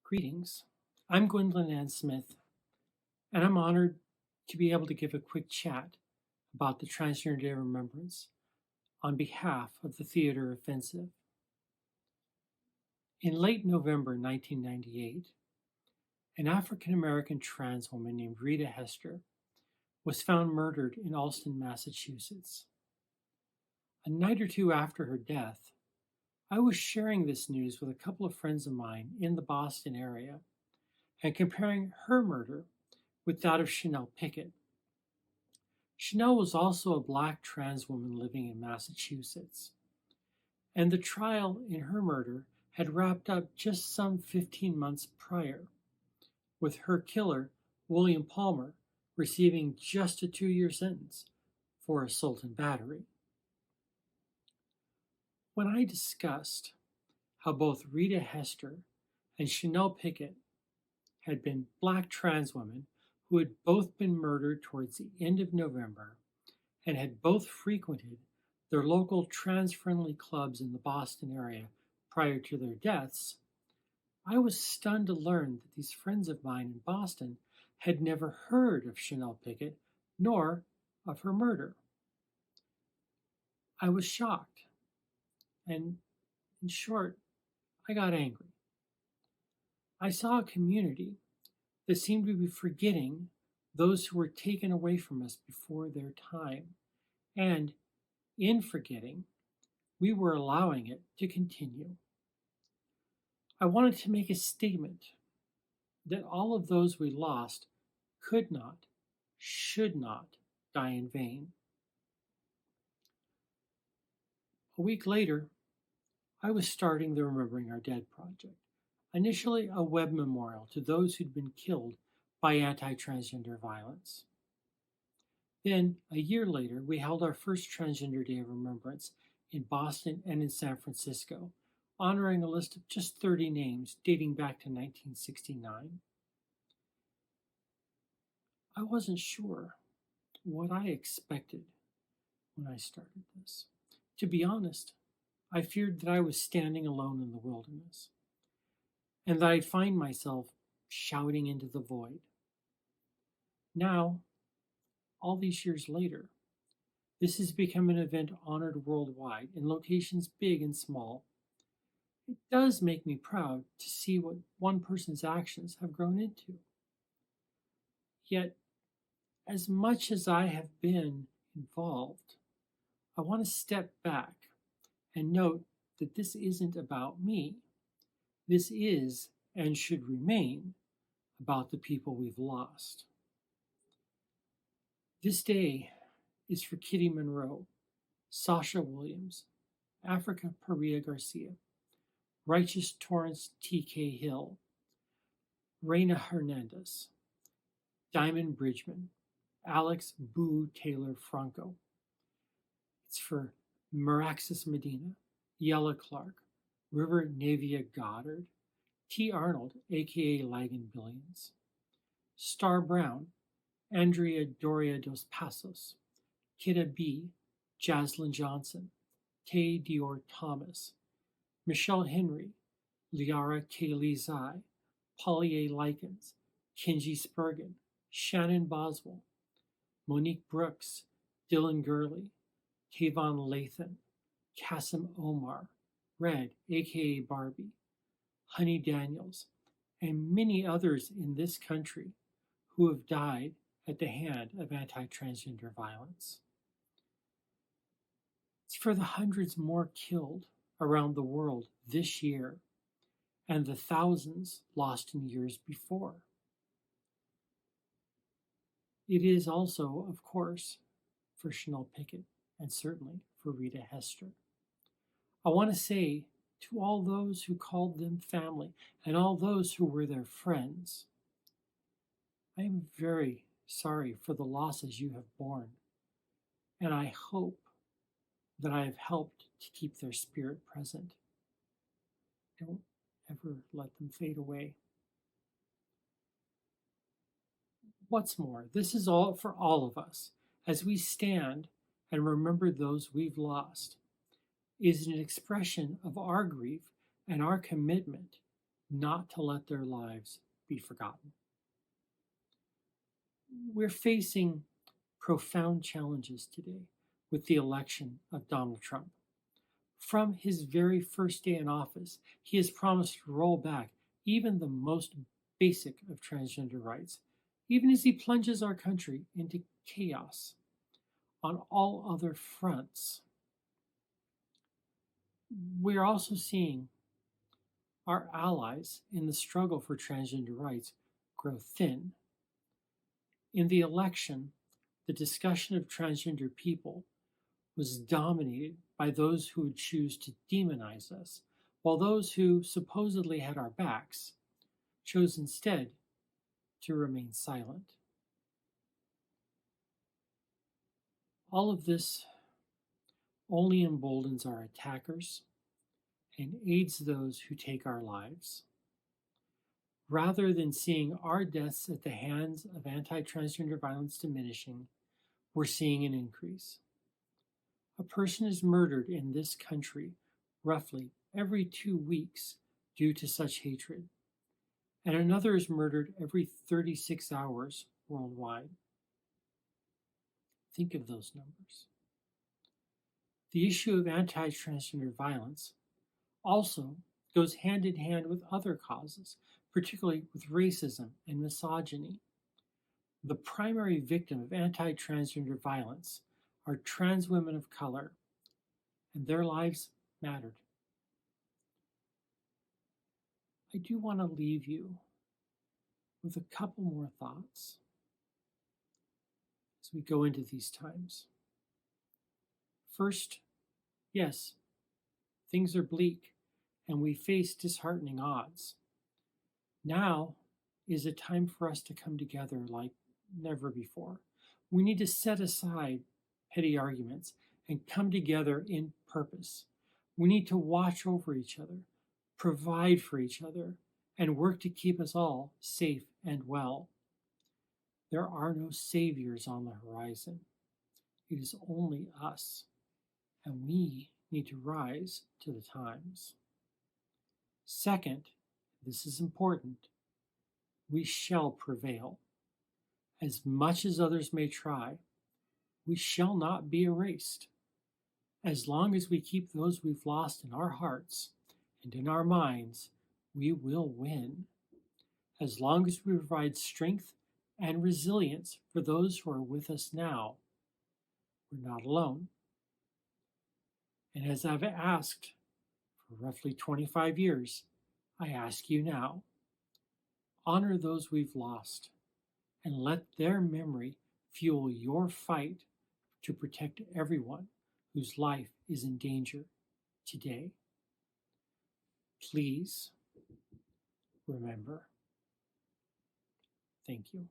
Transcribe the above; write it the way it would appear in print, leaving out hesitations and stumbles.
Greetings. I'm Gwendolyn Ann Smith, and I'm honored to be able to give a quick chat about the Transgender Day of Remembrance on behalf of the Theater Offensive. In late November 1998, an African American trans woman named Rita Hester was found murdered in Allston, Massachusetts. A night or two after her death, I was sharing this news with a couple of friends of mine in the Boston area and comparing her murder with that of Chanel Pickett. Chanel was also a Black trans woman living in Massachusetts, and the trial in her murder had wrapped up just some 15 months prior, with her killer, William Palmer, receiving just a 2-year sentence for assault and battery. When I discussed how both Rita Hester and Chanel Pickett had been Black trans women who had both been murdered towards the end of November and had both frequented their local trans-friendly clubs in the Boston area prior to their deaths, I was stunned to learn that these friends of mine in Boston had never heard of Chanel Pickett nor of her murder. I was shocked, and in short, I got angry. I saw a community that seemed to be forgetting those who were taken away from us before their time, and in forgetting, we were allowing it to continue. I wanted to make a statement that all of those we lost could not, should not die in vain. A week later, I was starting the Remembering Our Dead project, initially a web memorial to those who'd been killed by anti-transgender violence. Then, a year later, we held our first Transgender Day of Remembrance in Boston and in San Francisco, honoring a list of just 30 names dating back to 1969. I wasn't sure what I expected when I started this. To be honest, I feared that I was standing alone in the wilderness, and that I'd find myself shouting into the void. Now, all these years later, this has become an event honored worldwide in locations big and small. It does make me proud to see what one person's actions have grown into. Yet, as much as I have been involved, I want to step back and note that this isn't about me. This is, and should remain, about the people we've lost. This day is for Kitty Monroe, Sasha Williams, Africa Perea Garcia, Righteous Torrance T.K. Hill, Reina Hernandez, Diamond Bridgman, Alex Boo Taylor Franco. It's for Maraxis Medina, Yella Clark, River Navia Goddard, T. Arnold, aka Lagan Billions, Star Brown, Andrea Doria dos Passos, Kidda B., Jaslyn Johnson, Tay Dior Thomas, Michelle Henry, Liara Kaylee Zai, Polly A. Likens, Kenji Spurgeon, Shannon Boswell, Monique Brooks, Dylan Gurley, Tavon Lathan, Kasim Omar, Red, aka Barbie, Honey Daniels, and many others in this country who have died at the hand of anti-transgender violence. It's for the hundreds more killed around the world this year and the thousands lost in years before. It is also, of course, for Chanel Pickett and certainly for Rita Hester. I want to say to all those who called them family and all those who were their friends, I am very sorry for the losses you have borne, and I hope that I have helped to keep their spirit present. Don't ever let them fade away. What's more, this is all for all of us as we stand and remember those we've lost, is an expression of our grief and our commitment not to let their lives be forgotten. We're facing profound challenges today with the election of Donald Trump. From his very first day in office, he has promised to roll back even the most basic of transgender rights, even as he plunges our country into chaos on all other fronts. We're also seeing our allies in the struggle for transgender rights grow thin. In the election, the discussion of transgender people was dominated by those who would choose to demonize us, while those who supposedly had our backs chose instead to remain silent. All of this only emboldens our attackers and aids those who take our lives. Rather than seeing our deaths at the hands of anti-transgender violence diminishing, we're seeing an increase. A person is murdered in this country roughly every 2 weeks due to such hatred, and another is murdered every 36 hours worldwide. Think of those numbers. The issue of anti-transgender violence also goes hand in hand with other causes, particularly with racism and misogyny. The primary victim of anti-transgender violence are trans women of color, and their lives mattered. I do want to leave you with a couple more thoughts as we go into these times. First, yes, things are bleak and we face disheartening odds. Now is a time for us to come together like never before. We need to set aside petty arguments and come together in purpose. We need to watch over each other, provide for each other, and work to keep us all safe and well. There are no saviors on the horizon. It is only us, and we need to rise to the times. Second, this is important, we shall prevail. As much as others may try, we shall not be erased. As long as we keep those we've lost in our hearts and in our minds, we will win. As long as we provide strength and resilience for those who are with us now, we're not alone. And as I've asked for roughly 25 years, I ask you now, honor those we've lost and let their memory fuel your fight to protect everyone whose life is in danger today. Please remember. Thank you.